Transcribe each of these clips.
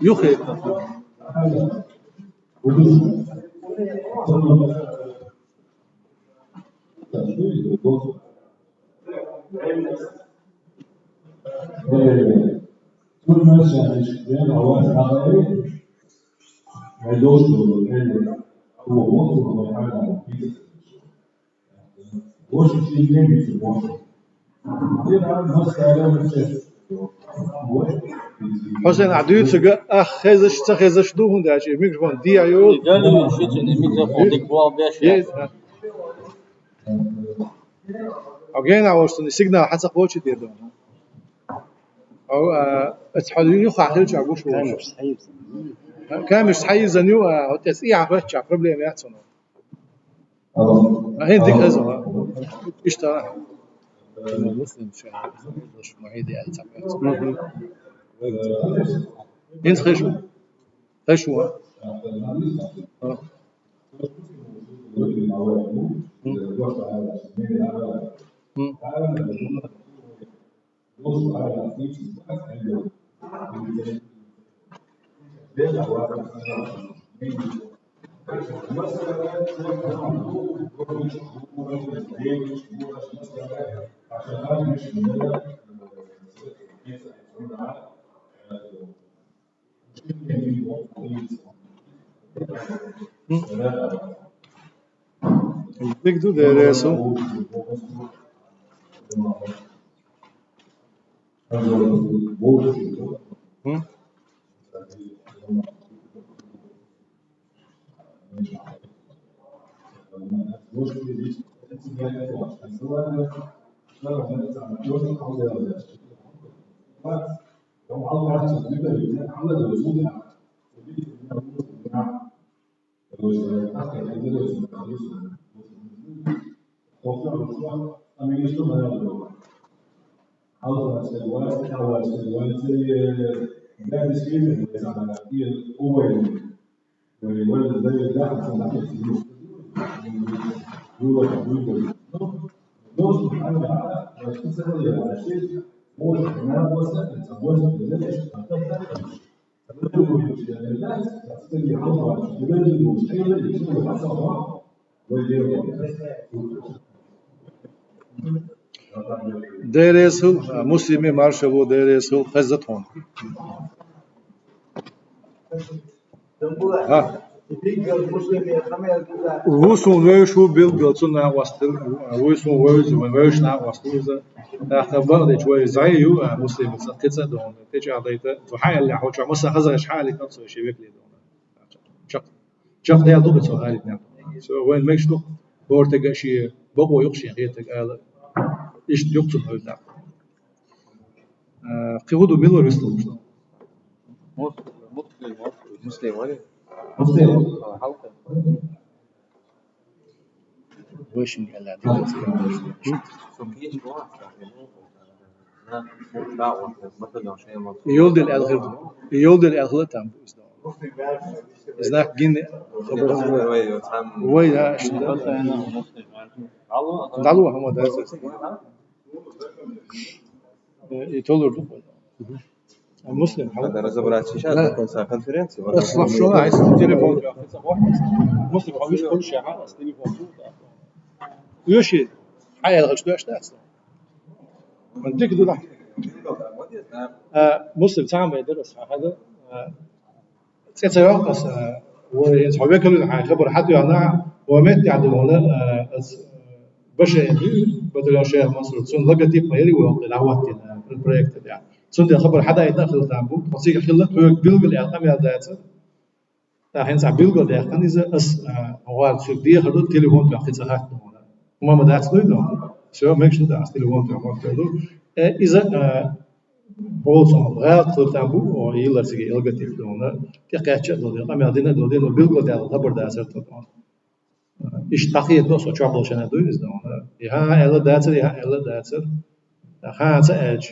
يخي حسين عدويت سجى خزش دوهن ده شيء ميكروفون دي ايو قالوا شيء الميكروفون ديك بوا بيش again I was to signal حتى قوتش دي ده او اتحدين يخ اخر شعبو شو كان مش حيز نيو تسقيع فش بروبليم يحصل هين ديك هذا اشترى مسلم مش معيدي التقيت انت خشوا Big do there so there is who Muslim marshal there is who خزتهم وسون ويشو بيلجلتون واستل وسون ويز ويش نا واستل احنا بغداد شوي زيو مسلم كذا دون تيجي عضيته وحال اللي حوش مثلا خزر شحال كان سو شي بيكلي دون شق ده دوبل سو هاي نعم سو وين ميكش دو بورتك شي بابو يقشي غيرتك قال ايش يقصد هذا قيودو بيلو ريستو مسلم ولا حلقة وش مقلع يولد الألغة تام إذا جين خبر وين دالو هم ده يتولد مسلم هذا رزبرات شاشات كونفرنس اصلا شو عايز تليفون مسلم حويش كل شيء على تليفون يوشي حي الغش ده اصلا من ديك دول مسلم تعمل يدرس هذا تسيوقس ويصحابي كل خبر حد يعني ومت يعني ولا باش بدل شيء مصر سن لقتي ميري وقت العوات البروجكت ده سن خبر حدا يدخل تامبو تصير خلت بيلقى الارقام ذاته تاهين صار بيلقى الارقام اذا اس هو شو دي خدوا تليفون تاخذ ساعات وما مدات له سو ميك شو ده تليفون تاخذ اذا بولسون غير تامبو او يلا سيجي يلقى تليفون تقاچ له الارقام هذين دول بيلقى ده خبر ده صرت ايش تاخذ له سو تشابل شنو دوي از يا الا داتر يا الا داتر ها اج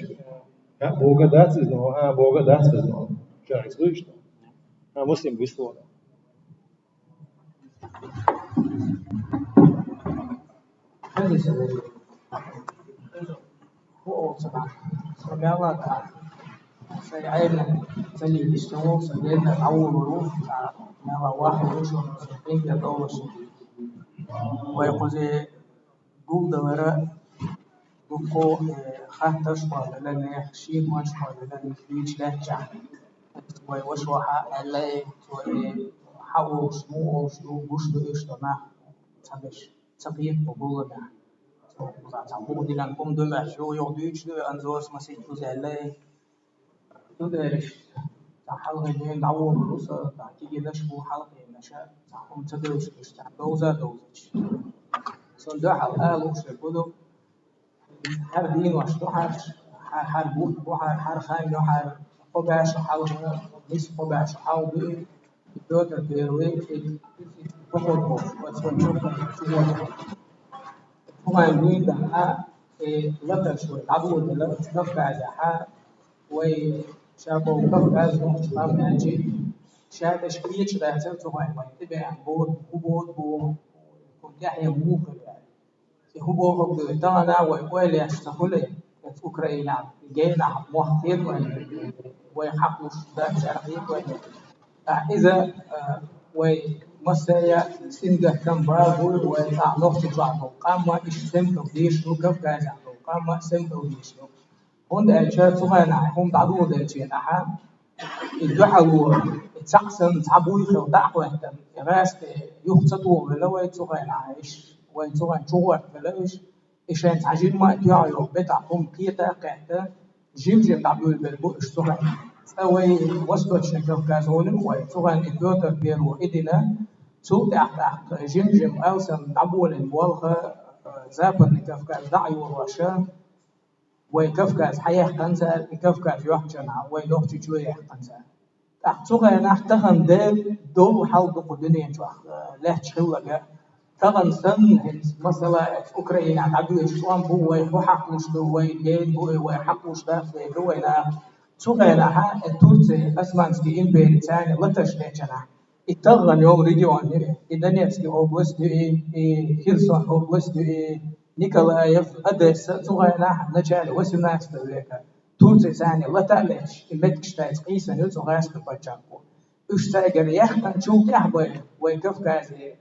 بوغا دات از نو بوغا دات از نو شايف دويش مسلم بيستو سيعين تلي بيشتغل سيعين تعود وروح ما واحد وشو سيعين يتطور ويقول جود وراء بقو خاطر شوال لأن يخشي ما شوال لأن يجي لهجة ويوشوها اللي حوش مو شو بوشلو إشتنا تبش تبيت بقولنا تعبوا دي لانكم دول شو يوديش دول أنزوس مسيح وزعلي تدرش تحلق جين دعوة بروسا تحكي جدش بو حلق النشاء تحكم تدرش تشتغل دوزش صندوق حلقة لوش البدو حر دين واشتو حر بوت حر خاين لو حر قباش حلقة ليش قباش حاول دوتر بيروي فقط بوش وتشوف هما يقولون ده لطر شوي عبود لا نفع ده وشابو كفر نقطة قام نجي شاب شبيش ده زلت هاي ما يتبع بود كنت يحيى موفر يعني هو تانا ويقول يشتغل في أوكرانيا جينا موحد ويحقق ده شرقي إذا ومسيا سنجا كم بابول وتعلق تجعله قام إشتم توديش لو كف كذا قام إشتم توديش لو هون أشياء صغيرة هم بعدو ده شيء أحد الجحلو تحسن تعبوي خو دعوة راس يخططوا ولا صغيرة عايش وصغير شوار ولاش إيشان تعجين ما يعيو بتاعهم كيتا قاعدة جيم تعبوي بالبوش صغير سوي وسط كوكاز هون وصغير إثيوبيا بيرو إدينا سوق تحت جيم أوسم تعبول الوالخة زابن كوكاز دعيو ورشا وكوكاز حياة خنزة كوكاز يحجنا ويلوح تجوي خنزة تحت صغير نحتهم دول حلقة الدنيا جوا لا تشغل تغن سن مثلا أوكرانيا عدو إسلام بو ويحق مشتو ويجين بو ويحق مشتاف بو وينا سوغينا التورسي أسمانسكي إمبيري تاني لتشتيجنا التغن يوم ريجيون إدانيتسكي أوبوست هيرسون أوبوست نيكولايف أدرس سوغينا نجال وسناس تبريكا تورسي تاني لتعليش المتكشتايز قيسا نيوتو غاس ببجاكو اشتاقر يحقن شوك أحبوي ويكفكازي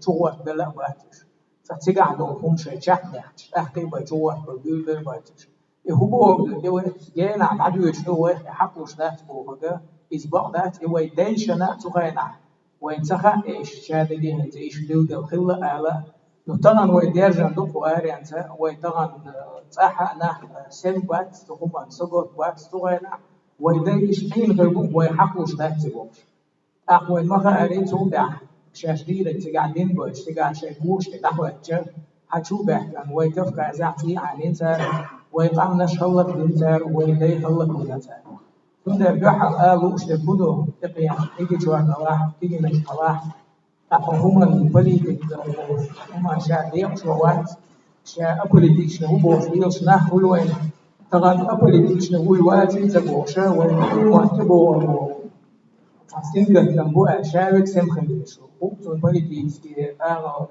جوه بلا باتش فتيجعلو هم شيء شحنة أحكي بجوه بقول باتش هو جينا عدو يشتوه حقوش ذات بوهجا إسبوع ذات ديشنا تغينا وينسخ إيش شادي هنتي إيش دود الخلة على نطلع ويديرجن دكو أريانتا ويطلع صح نح سنبات تقوم سقط بات تغينا ويديش حين غيبوك ويحقوش ذات بوش أقوى المخا أرين تودا شاشديرة تقعدين بوش تقعد شيكوش تقعد جر هتشوفه كان ويكف كازعتي عن إنسان ويطعم نشهلك إنسان ويدي خلك إنسان ثم يرجع آلوش تبدو تقيا تيجي جوار الله تيجي من الله هم البليد هم شاديق شوات شا أبوليتيش هو بوفيلش نحول وين تغان أبوليتيش هو الواجب تبوشة وين تبو سنجة تنبو أشارك سمخنيش وقتو البليتيش كي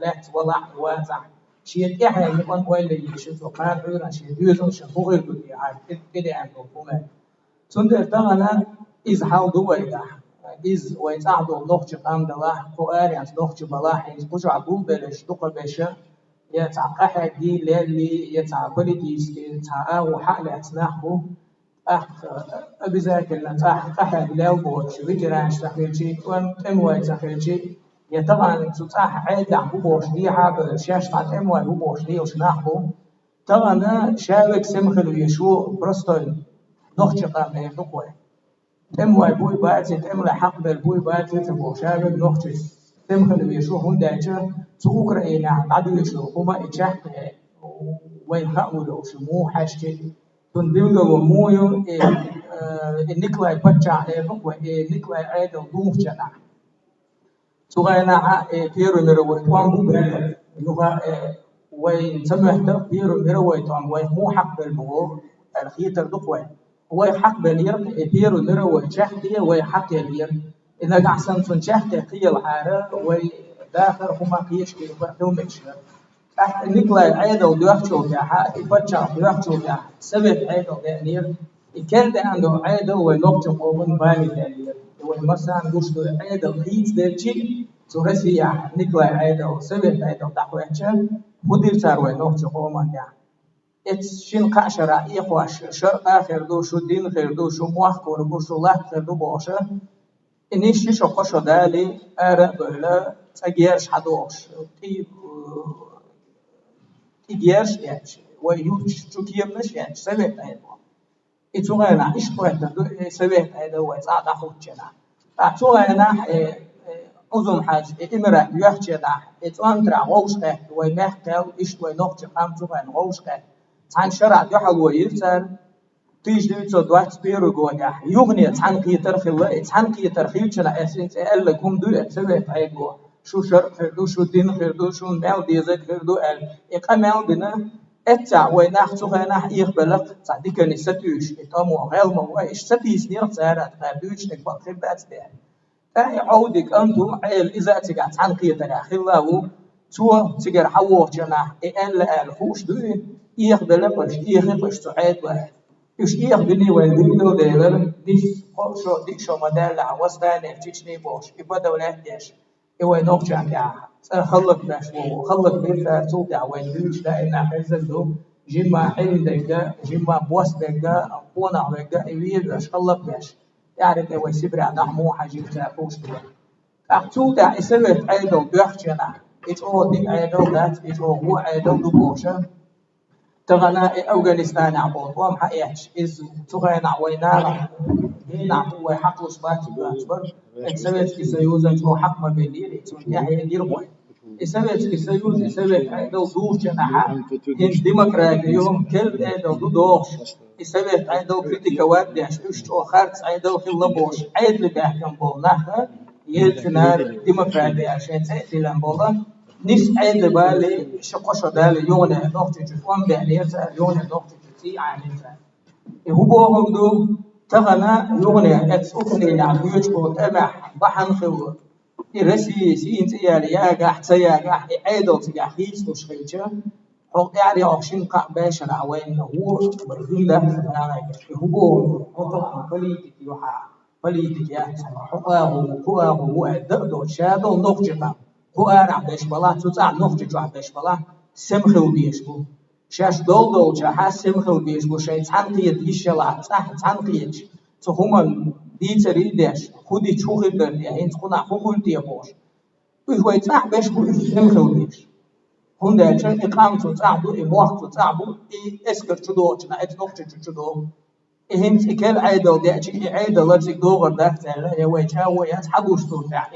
لات وضع وازع شيء يحيى يكون وين يشوف وقال عيون شيء يوزن شفوق الدنيا عاد كده عنده فما سندر تغنا إز حال دويدا إز ويتعدو نخش قام دلاه قاري عن نخش بلاح إز بوش عبون بلش دق بشة يتعقح دي للي يتعبلتيس يتعاو حال أتناحه أبزاك اللي تعقح دلاو بوش بيجرانش تخيلشي وان تموي تخيلشي طبعا تتاح عيد عبو بوش دي حاب شاش تعت تموي عبو بوش دي وشناحه طبعا شارك سمخل ويشو برستول نخش قام يدقوه تموي بوي باتي تملا حق بالبوي باتي تبو شارك نخش سمخل ويشو هنداجة أوكرانيا عدو يشو هما إجاح وين خاولو شمو حاشتي تندمجو ومويو النكلاي بتشع دقوه النكلاي عيد ودوف جنا سوغانا بيرو ميرو توان بوبل لغة وين سمعت بيرو ميرو توان وين مو حق بالبو الخيتر دقوه هو حق بالير بيرو ميرو شحدي وين حق الير إذا قعسن فن شحدي قيل حارة وين داخل هما قيش كي بحثوا مشهر نيكلاي عيد ودوف شو كا بتشع دوف شو كا سبب عيد ودنير الكلد عنده عادة ونقطة قومن بالي مثلا قصد عادة الخيط دلشي تورسيا نقل عادة وسبب عادة تحويتشا مدير تروي نقطة قومن يعني اتشين قاشرة إخواش شرق آخر دو شو دين خير دو شو موافق وربو شو الله خير دو بوشة إنيش شو قشة دالي أرى بلا تجيرش حدوش تجيرش يعني ويوش شو كيمش يعني سبب عادة إتوغانا إيش قوة سبب هذا هو صعد أخوتنا أتوغانا أظن حاجة إمرأة يحجنا إتوانترا غوشة ويمحكل إيش وينقطع قام توغان غوشة عن شرع يحل ويرتر تيج دوتو دوات بيرو جونا يغني عن قيتر خلا عن قيتر خيوتنا أساس ألا كم دول سبب هيجوا شو شرع خردو شو دين خردو شو مال ديزك خردو إقامة دنا أتى ويناخ تغنى يقبلق صديق نستوش إتامو غير ما إيش ستيس نير زارات قابوش نقبل خدات ده عودك أنتو عيل إذا تقع عنقية تراخله تو تقر حوور جنا إلا الخوش ده يقبلقش يخفش تعيد واحد إيش يقبلني ويندلو ده ديش قرشو ديشو مدال عوستان تيجني بوش يبدا ولا ديش يوي نوقش عندها خلق باش وخلق بيت توقع ويندوش لأن حزلو جمع حين دقة جمع بوس دقة قونا دقة يويل باش خلق باش يعرف يوي سبري عن أحمو حاجة تاكوش دقة أحتوقع يسبب عيدو بيحجنا إتو دي عيدو ذات إتو هو عيدو دبوشة تغنى أفغانستان عبود وام حقيقش إز تغنى وينانا هنا هو حق لصباتي بأكبر إسبب كسيوزن هو حق ما بيدير يعني يرمي إسبب كسيوز إسبب عيدو دوش جناح هن ديمقراطيهم كل عيدو دوش إسبب عيدو كريتيكا وادش إشتو خارج عيدو في اللبوش عيد اللي بيحكم بولناها يلتنا ديمقراطية عشان تأتي بولا نفس عيد بالي شقش بالي يوم نقطة جفوان بعنيتها يوم نقطة جتي عنيتها هو بوهم تغنى يغني أتسوكني نعبيوش وتأمح بحن خلو الرسي سين تيالي ياقع تياقع عيدو تياحيس وشخيجة هو يعني عشان قابش العوين هو برهين ده هو بوهم هو طبعا بليتك يوحى بليتك يا هو الدقدو شادو نقطة هو أنا بيش بلا تطع نقطة عبيش بلا سمخو بيشبو شاش دول جها سمخو بيشبو شيء تنقيد يشلا تنقيد تهمن دي تريدش خودي تشوخي بردي هين تكون حقوق تيابوش هو يتع بيشبو سمخو بيش هندا جن إقامة تطعبو إموح تطعبو إسكر تدوجنا إت نقطة تدو هين تكل عيدو دي عيدو لازم دوغر داك تلا يوجها ويتحقوش تطع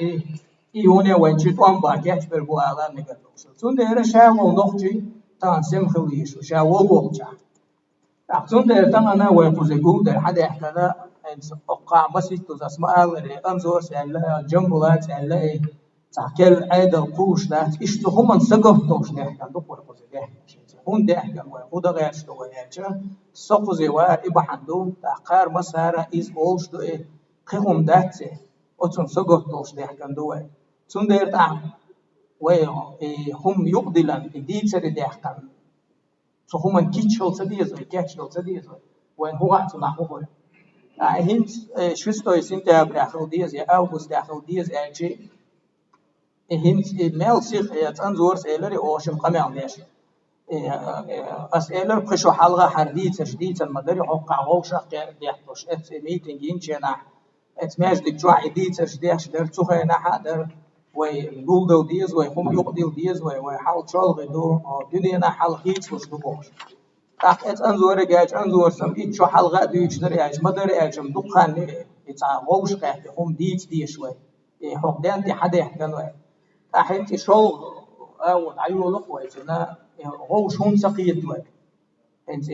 يوني وينشيت وان باكيت بربو على نقطة تندير شاو نقطي تان سمخليش وشاو وقتها تندير تان أنا ويقوزيقو در حدا يحكنا إن أقع مسيت تسمع اللي أنزور سألا جنبلات سألا تحكي عيد القوش ده إشتهم سقفتوش ده كان دكتور قوزيقه هون ده كان ويقود غير شو وياجا سقوزي وإبحندو تأخر مسارة إز أولش ده قهم ده أتون سقفتوش ده كان دوه تندير تام وهم يقدلن ديتر دهكان فهم كيتشل تديز وين هو أتنا هو هند شوستو يسنت أبراخل ديز يا أوغوست داخل ديز أجي هند مال سيخ يتنزور سيلري أوشم قمع ليش أسئلة بخشوا حلقة حرديت شديد المدري حقع غوشة ديحتوش ميتينجين جنا اتماش ديك جوع ديت شديد شدير تخي نحدر ويقول دو ديز ويقوم يقدر ديز ويحاول شغل دو دنيا نحل خيط وش دبوش تحت أنزور جاج أنزور سم إيش حلقة ديش درياج مدرياج مدخن يتعوش قاعد هم دي شوي حقدان دي حدا يحكوا تحت شغل أو عيون لقوة إنه غوش هم سقيت وين أنت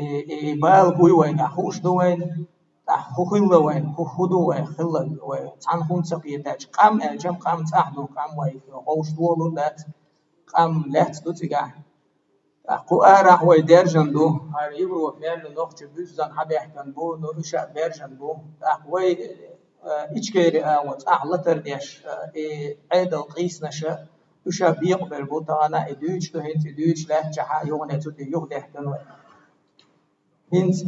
بال بوي وين أخوش دوين خخيل وين خخدو وين خلل وين تعنهم سقيتاج قام الجم قام تحدو قام وين غوش دولو لات قام لات دوتيجا أخو أرح ويدرجن دو هريبرو فعل نقطة بيزن حبي أحكن بو نورشة برجن بو أخوي إيشكيري أوت أحلى ترديش عيد القيس نشأ وشا بيقبل بو تانا إدوش تهين تدوش لا جحا يغنى تدي يغدي أحكن وين هنس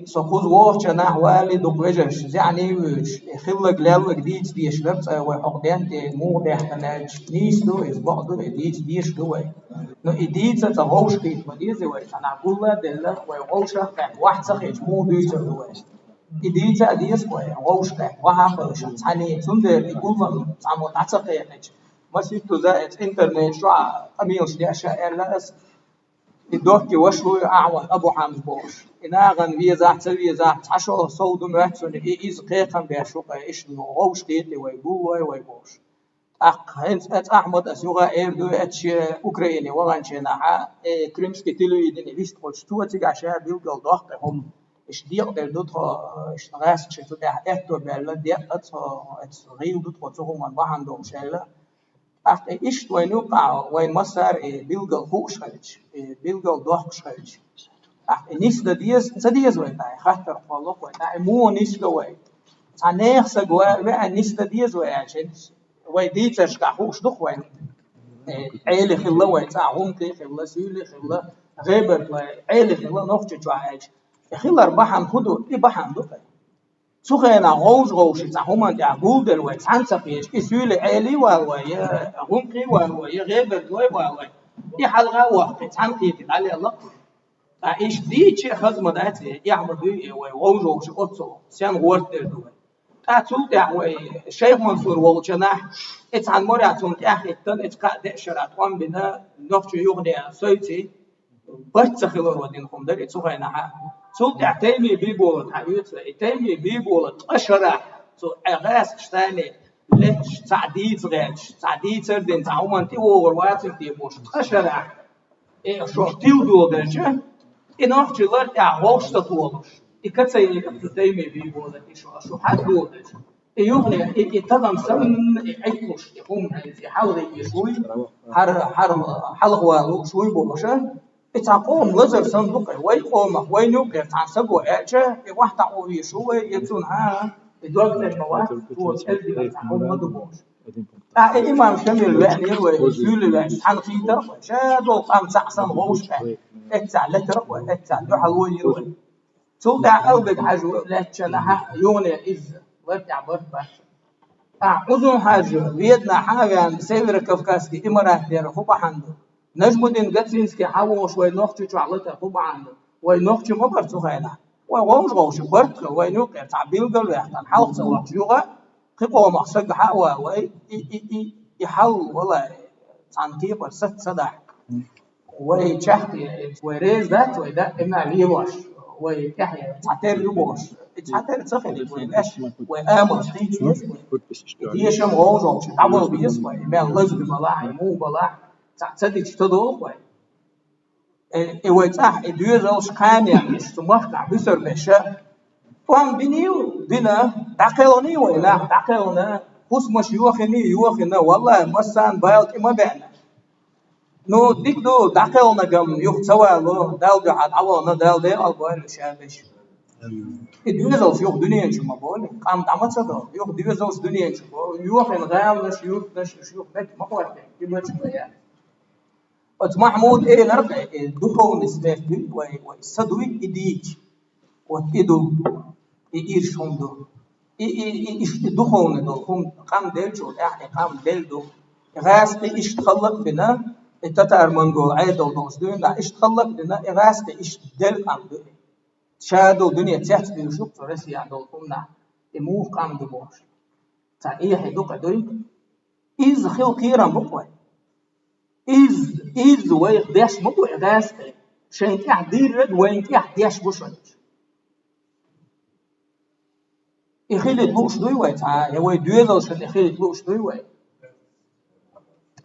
سخوز وورش نحوالي دوكوجش يعني وش خلق لال جديد ديش لبس وحقدان مو دهتناج نيس دو إز بعضو إديت ديش دوي نو إديت تهوش كيف مديز دوي أنا أقول له دلله ويوش كان واحد سخيج مو ديش دوي إديت أديس ويوش كان واحد خلش ثاني سندر يقول له تعمل تعتقينج ما سيتو زائد إنترنت شو أميوش دي أشياء لاس الدوكي وشوي أعوان أبو حامد بوش إنا غن ويزات عشو صودو ماتسون إيز قيقا بيشوقا إيش نوغوش قيتي ويبوي ويبوش هنس أحمد أسيوغا إيردو أتش أوكراني وغانشي ناحا كريمسكي تلو يديني ليست قلش تو أتيق عشاء بيلقل ضغط هم إيش ديق دير دوتها إيش نغاس شتو ديح إتو بيلا ديق غيل دوتها تغو من بحن دوم شايلا أخت إيش وينوقع وين مصر بيلقل خوش خلج بيلقل ضغط خلج أخت نيس ديز وين تاي خاطر خلاص وين تاي مو نيس وين تانيخ سجوا وين نيس ديز وين عشان وين دي تشكح خوش دخ وين عيلي خلا وين تعهم كي خلا سيلي خلا غيبر عيلي خلا نخش جواج خلا ربحهم خدو يبحهم دخل سخينا غوش تعهم أنت عقول دلوقتي عنسفيش كسيلي عيلي ويا هم كي ويا غيبر ويا يحلقة وقت عن كي على الله إيش دي شيء خدمة داتي يعمل دي ويوجوش أتصل سين غورت دلوقتي أتصل ده الشيخ منصور والجناح إتعن مريعتهم تأخذ تن إتقاء شرات وان بنا نفس يغني سويتي بتسخلوا ودينكم ده إتسخينا سو تعتمي بيقول حبيبي تعتمي بيقول أشرح سو أغاس اشتاني ليش تعديد غيرش تعديد سردين تعومن تي وورواتك تي بوش أشرح إيه شو تيودو درجة إنه تجلر تعوش تطولش إكتسي تعتمي بيقول شو حد بودش يغني يتضم سن يعيش يقوم يحاول يشوي حلقوا شوي بوشة يتقوم وزر صندوق ويقوم وينوك تعصبوا أجا واحد أو يشوي يتونها الدولة المواد هو الذي يتقوم مدبوش إمام شمل وعني ويسول وعني عن خيطة شادو قام تعصم غوش أتع لتر وأتع دحوي يروي سودع أوبد حاجة لا تشلها يوني إز وارجع بربح أعوذ حاجة بيدنا حاجة سير كفكاسكي إمارات دير خوبا عنده نجمدين قتسينسكي حاول شوي نوختي شعلته خوبا عنده وينوختي ما برتو خينا وغوش برت وينوك تعبيل قال يحتن حلق سوا جوغا قيقوا محسق حوا وي يحاول والله تنكيب الست صدع ويشحتي ويريز ذات ويدا إما ليواش ويحيى تعتير يبوش تعتير تسخن ويلاش وآمر ديش مغوجوش تعبوا بيس ويبان لزق بلاع مو بلاع تعتدي تدوق ويتاح الديوزوش كان يعني استمخع بسر بشا فهم بنيو دينا تعقلوني ولا تعقلنا خصمش يوخنا والله مسان بايلت إما بعنا نو ديك دو تعقلنا جم يختوى له دال قاعد عوضنا دال ده البايل شابش الديوزوش يوخ دنيا شو ما بقول قام تعمل صدق يوخ ديوزوش دنيا شو يوخ غال نش يوخ بيت ما قوي يبغى يعني محمود إيه نرجع دخول نسبة ويصدوي إديك وتدو إيش هم دو إيش دخول ندخل قام دلجو يعني قام دلدو غاس إيش تخلق بنا التتار منقول عيد ودوس دون لا إيش تخلق بنا غاس إيش دل قام دو شادو دنيا تحت بيشوف فرس يعدلكمنا إمو قام دبوش تأيه هيدوك دوي إز خيل كيرا مقوي إز ويخ داش مقوي غاس شين تحدير رد وين تحديش بوشن إخيل تبوش دوي ويتا يوي دويزل شن إخيل تبوش دوي وي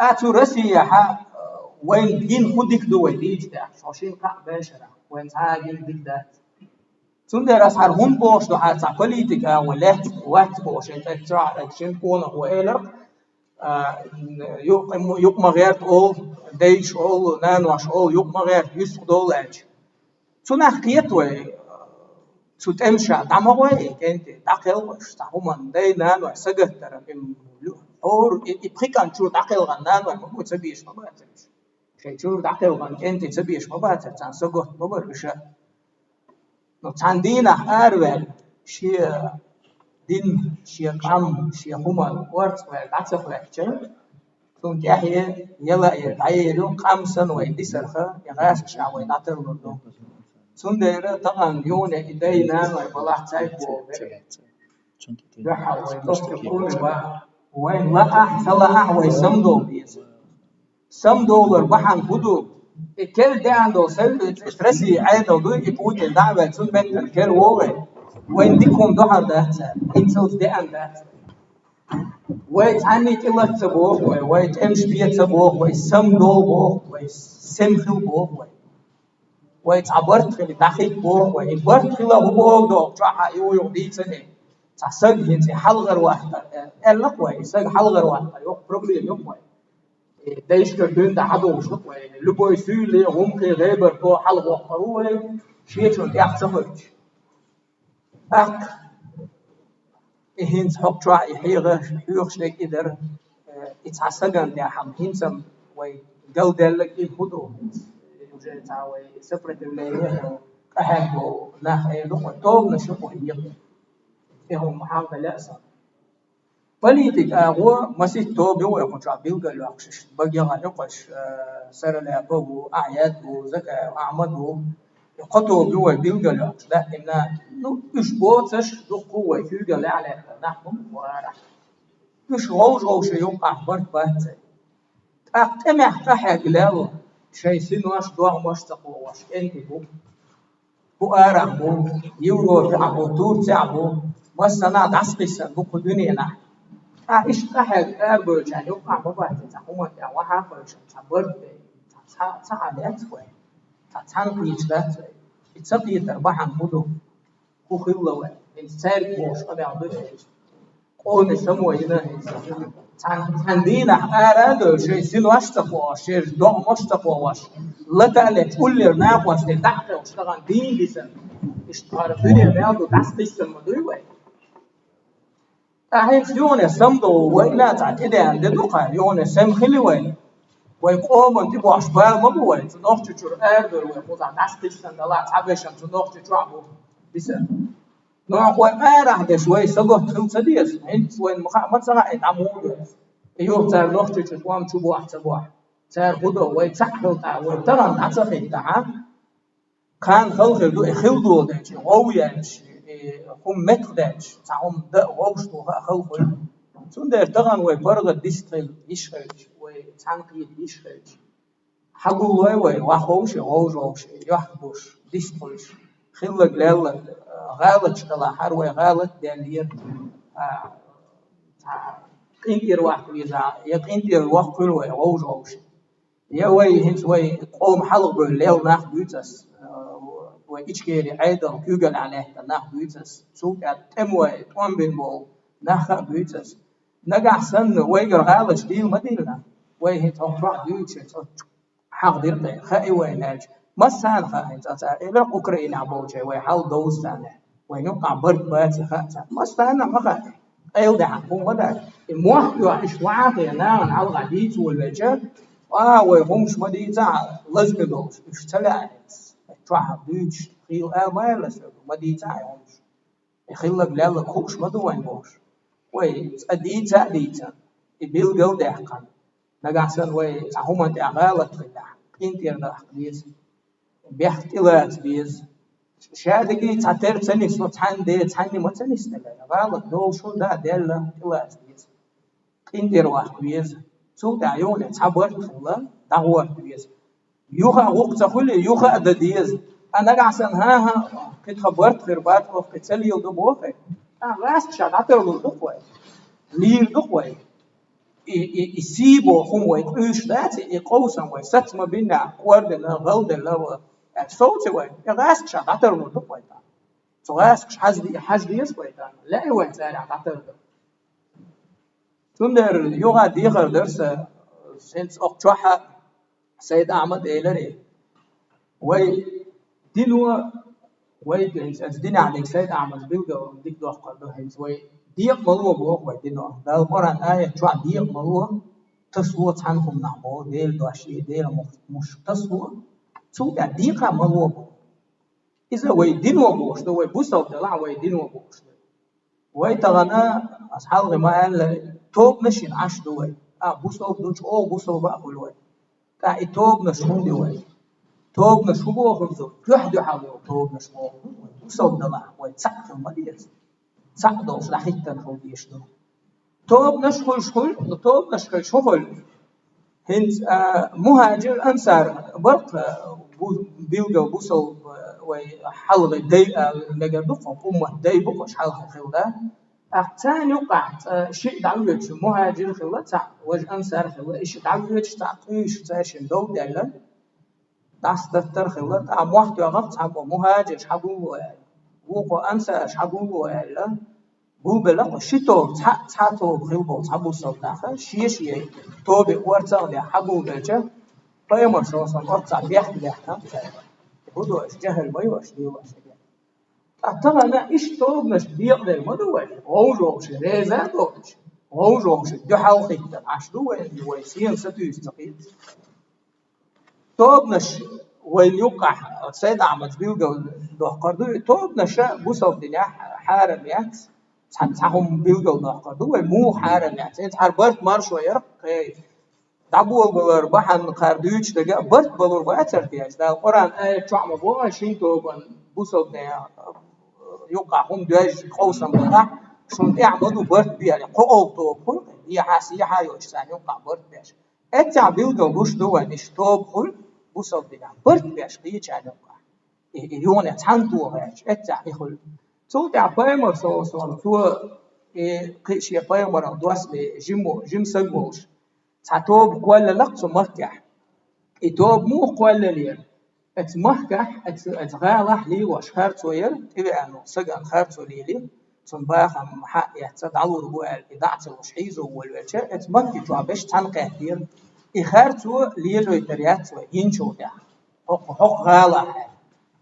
أتو رسيحة وين جين خدك دوي ديج دا شوشين قاع باشرة وين تاجين ديك دا سندر أسحر هم بوش دو حالة بوليتيكا ولات وات بوش انت ترى تشين كون وإيلر يقم غيرت أول ديش أول نانواش أول يقم غيرت يسق دولج سنح كيتوي تمشى تعمقوي كنت تعقلش تعهم دي نانواش سجت ترى أور يبقيكان شو تعقل غنان وما تبيش ما باتش شيء شو تعقل غن كنت تبيش ما باتش عن سجت ما برشة چندین أربع شيء دين شيء قام شيء هما ورد وعطف وعشان ثم تحية يلا يتعيدوا قام سنة ويدي سرخة يغاس شعوي ناتر لردو ثم ده طبعا يوم إدينا ويبلع تايب يحاول يتصل وين لا سلا ويسمدو بيز سمدو لربحان بدو الكل ده عنده سل ترسي عادة ودو يبود الدعوة ثم بين الكل ووي وين ديكم ظهر ده إنسوس ده عنده ويتعني كلا تبوه ويتمش بيه تبوه ويسمدو بوه ويسمخل بوه ويتعبرت في الداخل بوه ويبرت خلا بوه دو تراحا يودي سنة تسق هنتي حلغر واحدة اللقوة يسق حلغر واحدة يوك بروبليم يوك دايش كردون ده حدو شقوة لبو يسولي غمقي غيبر تو حلغ وقروه شيء يحتفج أق هنت حق ترى يحيغش لك إدر يتعسقن ده حم هنسم ويجود لك الهدو يوجد تعوي سفرة الليل أحبه ناخي لقوة توب نشوفه يقل فيهم محاولة لأسا بليتك أغوى مسيح توب يوه يكون شعبيل قال له أقشش بقيها يقش سر لأبوه أعياد وزكاة وأعمد يقطعوا بيوه بيلقى له لا إنه يشبوتش دقوة يلقى له على نحن وراح مش غوش يوقع برد بات أقتمع تحت له شيء سنواش دوع مش تقوش أنت بو أرعبو يورو تعبو تور تعبو وسنا دعسقي سنبوك الدنيا نحن إيش تحت أربع يعني يوقع ببات تحوم تعوها فرش تعبرد تعالات وين تعتنق يجلات يتصدي تربح عن بدو هو خلوا السارق موش أبي عضوش قوم السمو هنا عندنا أرادو شيء سلواش تقوى شيء دوم مش تقوى لا تعلم كل رناق واستدعى واشتغل دين لسن اشتغل فيني رناق ودعستي السمدوي وين أهين يون السمدو وين تعتدي عند دقة يون السم خلي وين ويقوم أنت بواشبال ما بوين تنوخ تشور أردر ويقوم دعستي السندلات عبشان تنوخ تشربه بس نوع وين ما راح ده شوي سقط خلص ديس أنت وين ما تصنع تعمود يوم صار نوخ تشوام شو بواح تبواح صار خدوا ويتسحبوا تاع وترى عصفي تاع كان خلدو ده شيء قويانش هم متقدش تعهم ده ووشتو خلفوا سندر تغن ويبرغ ديستريل يشخرج وتعنقيد يشخرج حقول وي وحوش ووش يحبوش ديستريش خلق ليل غالط شكلا حروي غالط دالير قنتير واحد ويزا يقنتير واحد كل وي ووش يوي هنس وي قوم حلق بالليل ناخ بيوتس وإيشكيري عيدا كيوغل عليه ناخ بيوتس سوق تموي توان بينبول ناخ بيوتس نجح سن ويجر غالش ديل مدينة ويه تفرح بيوتش حق ديرته خاي ويناج ما سان خاين تاع إلى أوكرانيا بوجه ويحاول دوز سنة وينقع برد بات خاطر ما سان ما خاين أيوة ده هم هذا الموح يعيش وعاطي نان على غديت ولا ويهمش مدينة لازم دوز اشتلعت تروح بيوتش خيل ما لسه مدينة يهمش يخلق لا خوش ما دوين بوش وي أديتا يبيلجو دهقان نجاسن وي تعهم أنت أغالط كده كنتير ده بيز بيحتلات بيز شادقي تعتر تنس وتحني ما تنس نلا غالط دول شو ده دل تلات بيز كنتير واحد بيز سو دعيون تعبرت خلا دعوة بيز يوها وقت خلي يوها أدديز أنا جاسن ها كنت خبرت غربات وقتلي يودبوه راس شغاتر للدقوة لير دقوة يسيبوا هم ويقوش ذات يقوسم ويست ما بينا وردنا غلد اللو صوت وين راس شغاتر للدقوة راس حزدي يسوي لا هو سارع قطر تندر يوغا ديغر درس سنس أقترح سيد أحمد إيلري وي دينوا ويد الدين عليك سيد أحمد بيلقى ديك دوح قدوه هيزوي ديق ملوه بوق ويدينوا ده القرآن آية تروح ديق ملوه تصوت عنهم نعمو ديل دوشي ديل مش تصوت سودا ديقة ملوه إذا ويدينوا بوش ده ويبوسوا طلع ويدينوا بوش ده ويتغنى أصحاب ما قال توب مشين عش دوي بوسوا دوش أو بوسوا بقى كل وقت كا توب مشون دوي توب مشوبه خلصوا يحد يحاولوا توب مشوبه بوسوا طلع ويتسقف ما ديرس سقدوا صلاحية الخوديش ده توب نشخل شخل توب نشخل شخل هنت مهاجر أنصار برق بيلقوا بوسوا وحلق الدي لقدوقهم أمه دي بقش حلق خلده أختان يقع شيء دعوية مهاجر خلده تاع وجه أنصار خلده إيش دعوية تعطيش تاشين دو دالا داس دفتر خلده تاع واحد يغط حبوا مهاجر حبوا وقو أنصار حبوا ولا بو بلا شتو تاتو خلبو حبوا صوتاخ شيء تو بورتا ده حبوا بجا فيمر صوصن أرتع بيحتا بدوش جهل ما يوش ديوش طبعا أنا إيش توب مش بيقدر ما دوش ووجوش ريزا دوش ووجوش دحاو خيطة عشلو ويسين ستو يستقيل توب مش ويوقع سيد عمد بيلقى دوح قردو توب نشا بوسو بدنيا حارم يات تحهم بيلقى دوح قردو مو حارم يات انت حربرت مارشو يرق دعبوا بربحن قردوش دجا برت بلور بأثر فيهاش ده القرآن آية شعب بوه شينتو بوسو بدنيا يوقع هم دواج خوصا بلح شون يعملوا برت بيها قوة توب هي حاسية حايوش ثاني يوقع برت بيش اتع بيلقى بوش دوا مش توب خل بوسو بدنيا برت بيش قيش عن يوقع يون يتحنتوا غاش اتع يخل تو تع بايمر سو تو قيش يا بايمر دواس جيم سجوش تعتوب قولا لقص مركح يتوب مو قولا لير اتمحكح اتغالح لي واشخارتو ير تبع انه سجن خارتو ليلي تنباخ حق يتدعور بو الإداعة الوشحيزو والوشاء اتمكت وعبش تنقى كثير إخارتو ليلو يتريات وينشو ده حق غالح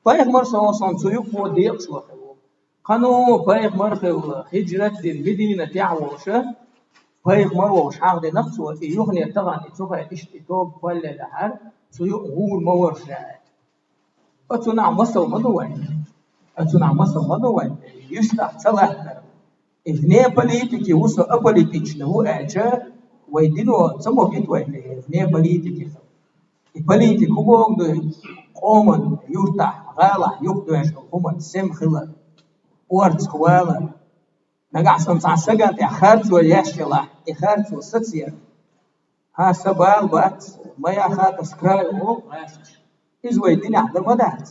بايق مرسو وصن سيوكو ديق شو خلو قانو بايق مرخو هجرة المدينة تعوشة بايق مرو وش عقد نفسه يغني طبعا تشوفها اشتتوب ولا لحر سيوك غور مور شاعر أتونا مصر مدوين أتونا مصر مدوين يشتح صلاح إثنين بليتك وصل أبليتك له أجر ويدينه سمو بيتوين إثنين بليتك بليتك هو قوم يرتاح غالة يقدر قوم سم خلا ورد خوالا نقع سنتع سجن إخارت وياشلا إخارت وستير ها سبال بات ما يأخذ سكراي أو غاسش إزوي الدنيا عدل مدات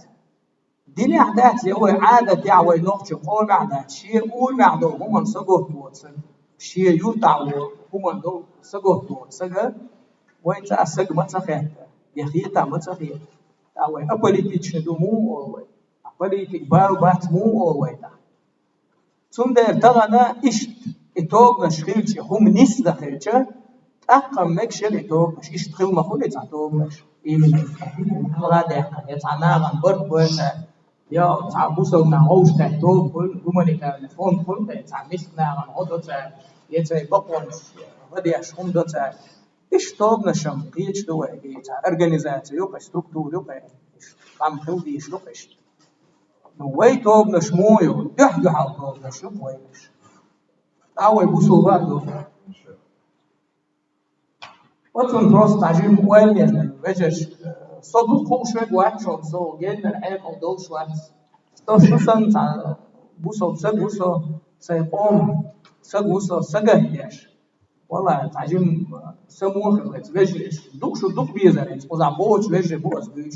الدنيا عدات يوي عادة يعوي نقطة قوم عدات شيء قول معدو هم سجوه توصل شيء يرتع هم دو سجوه توصل وإنت أسج ما تخيل يخيطة ما تخيل أوي أبليتك شدو مو أوي أبليتك بارو بات مو أوي ده ثم ده ارتغنا إشت إتوب مشخيلش هم نس دخلش أقم مكشل إتوب مش إشت خيل مخول إتوب مش إيمن هذا ده يتعناغن برد بوسا يا تعبوسو نعوش تحتوب كل جمل تلفون كل يتعنيس ناغن عدوتا يتبقون غدي أشهم دوتا إشتوب نشم قيش دوا أرجانيزاتي يوقع ستركتور يوقع قام خودي يشلقش ويتوب نشمويو يحدو حالتوب نشلق ويش أول بوسو بعدو وتن تروس تعجيم وين وجش صدق شوي واحد شو بسو جينا الحين أو دول شوي استوشن تاع بوسو بوسو سيقوم بوسو سجهيش والله تعجيم سموه خلت وجش دوك شو دوك بيزر وزع بوش وجه بوس بيش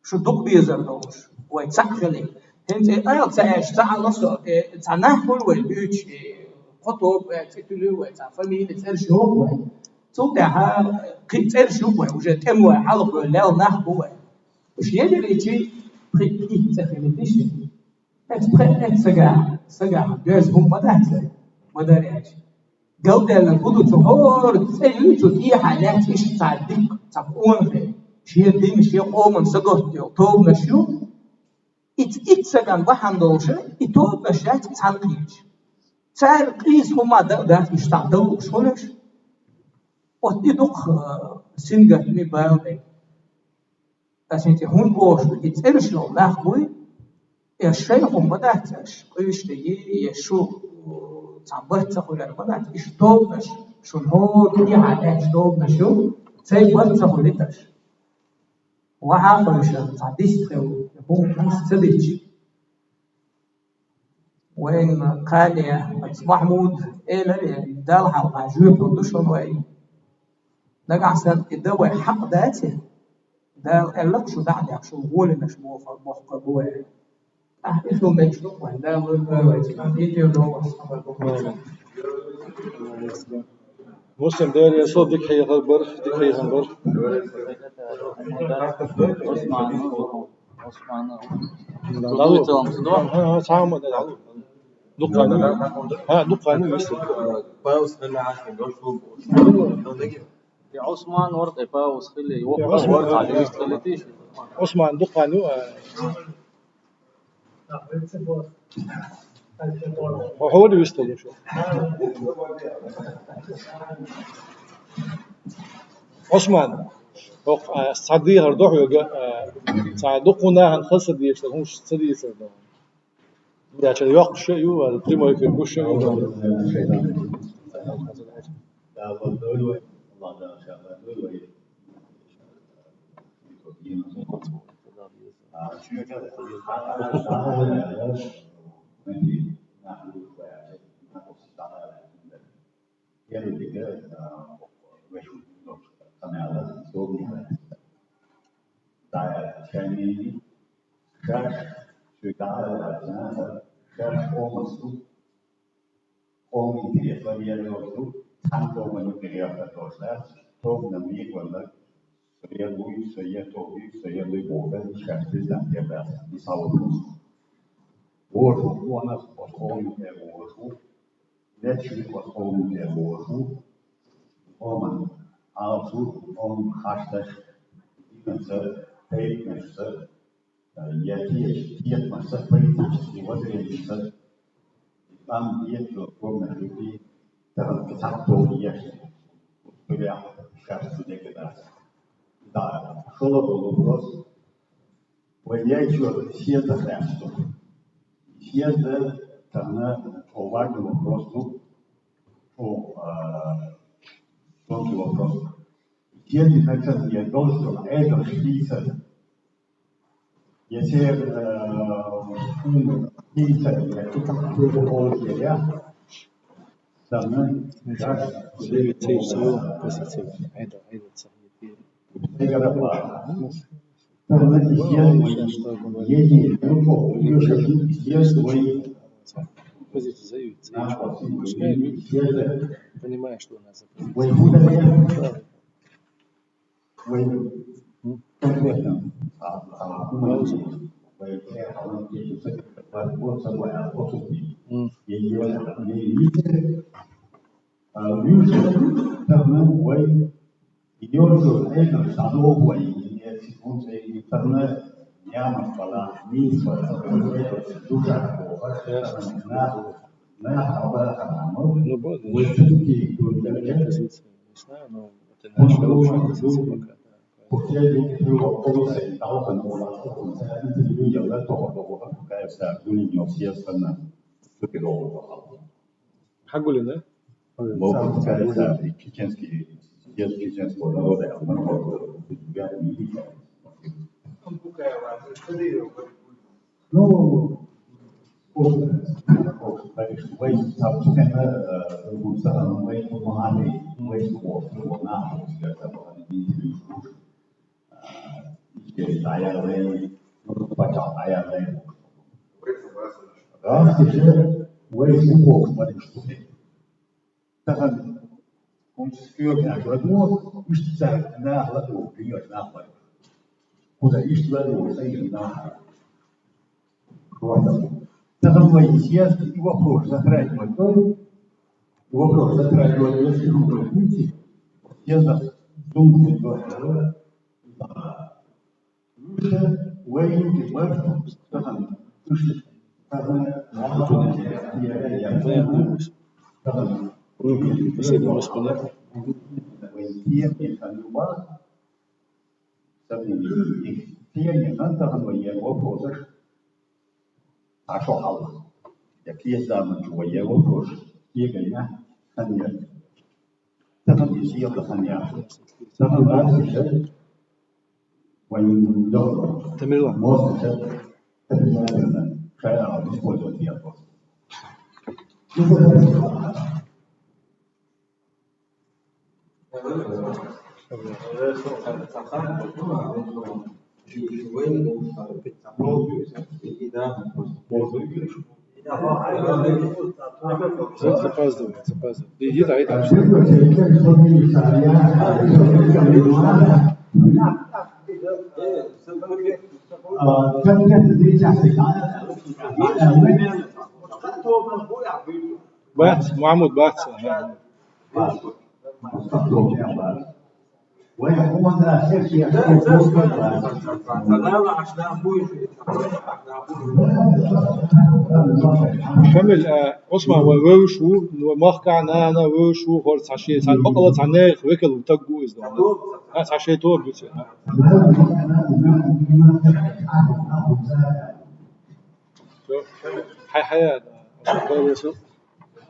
شو دوك بيزر دوش ويتسخلي هنت أنا تعيش تعلصو تعناه كل والبيش خطوب تقولوا وتعفمي ترشوا صوتها ترشوا وجت أموا حلق لا نحبوا وش يدري شيء خي تخلي تشي أتبقى سجع جاز هم ما داريش جودة للبودو تهور تسيلو تي حالات إيش تعديك تقوم في شيء دي مش يقوم سجود يوتوب مشيو سجن بحن دوشة يتوب مشيات تانقيش صار قيس هما ده مش تعدو شونش وتدق سنجة مبالغ عشان تهون بوش يتسرش له ناخوي الشيخ بدأتش قيشتي يشوف تعبت خلال بدأت إشتوبش شون هو كي على إشتوبش شو سيبت خلتش وعاقل شن تعديش تخو يكون مستبج وين كان يا محمود إيه دالها وعجوب ودشون وين نقع سن الدواء حق ذاته ده اللك شو بعد شو هو اللي مش موفر محقق إيش هو مشروع ولا مسلم داري صوت ديك هي غربر ديك هي غنبر ها تعامل دقانو ها دقانو يستر باوس خلي عاشق شو يا عثمان ورقة باوس خلي ورقة على وسط خليتيش عثمان دقانو هو اللي يستر شو عثمان صدي هردوح يوجا صدقنا هنخسر دي يشتغل مش صدي يصير ده عشان يوقف شيء القيمة يفرقوا شيء понимаешь, что у нас ну будет, позиция, не знаю, но это наша общая позиция пока. حقوا لنا عشان الله يكيس دام شوية وكل يجينا خنيا تفهم يصير لخنيا تفهم بعد شيء وين دور تمام موت شيء تفهم خير مسؤول فيها بات معمود بات ويحكمون ثلاث شيء كمل عثمان ووشو ومخكع نانا ووشو هورس عشية سان بقلت عناخ وكل وتقو إزدو هات عشية طور بيتي هاي حياة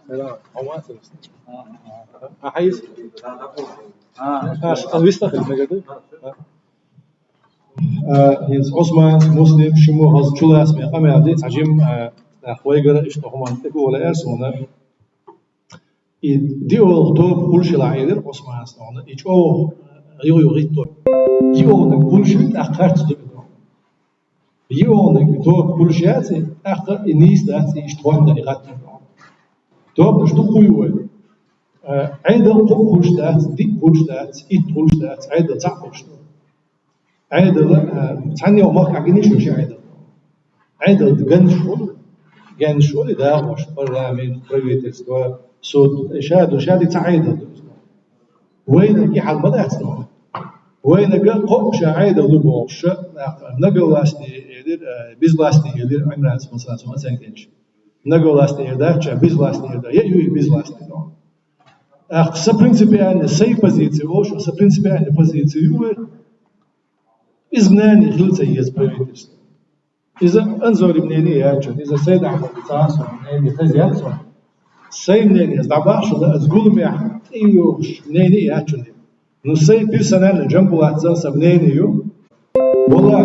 سلام عمات حيز ويستخدم مجد هيز عثمان مسلم شمو هز شو اسمه قام يعدي تعجم خويجر اشتهمان تقول ولا ارسونا ديو توب كل شيء لعيدر عثمان سنونا يجو يغيطو يو كل شيء اخرت يو توب كل شيء اخر الناس ده يشتوان ده يغطي توب مش تقوي عيدر قوش ده دي قوش ده إيد قوش ده عيدر تعقوش عيدر ثانية وما عجنيش وش عيدر جن شغل ده وش برنامج بريفيتس ده صوت شاد تعيدر وين يحل بدأت وين جا قوش عيدر لبوش نقول لاستي يدير بيز لاستي يدير عمران مثلا كنش نقول لاستي يدير بيز لاستي يدير بيز لاستي se principijalne sej pozicije, ošo se principijalne pozicije izgnani hilce iz pravительstva. Iza anzori mnenje jačan, iza sejda Ahmed Caso, mnenje tez jačan, sej mnenje, zdabašo da zgulmja, još mnenje jačan. No sej personalne džambulat za mnenje, vola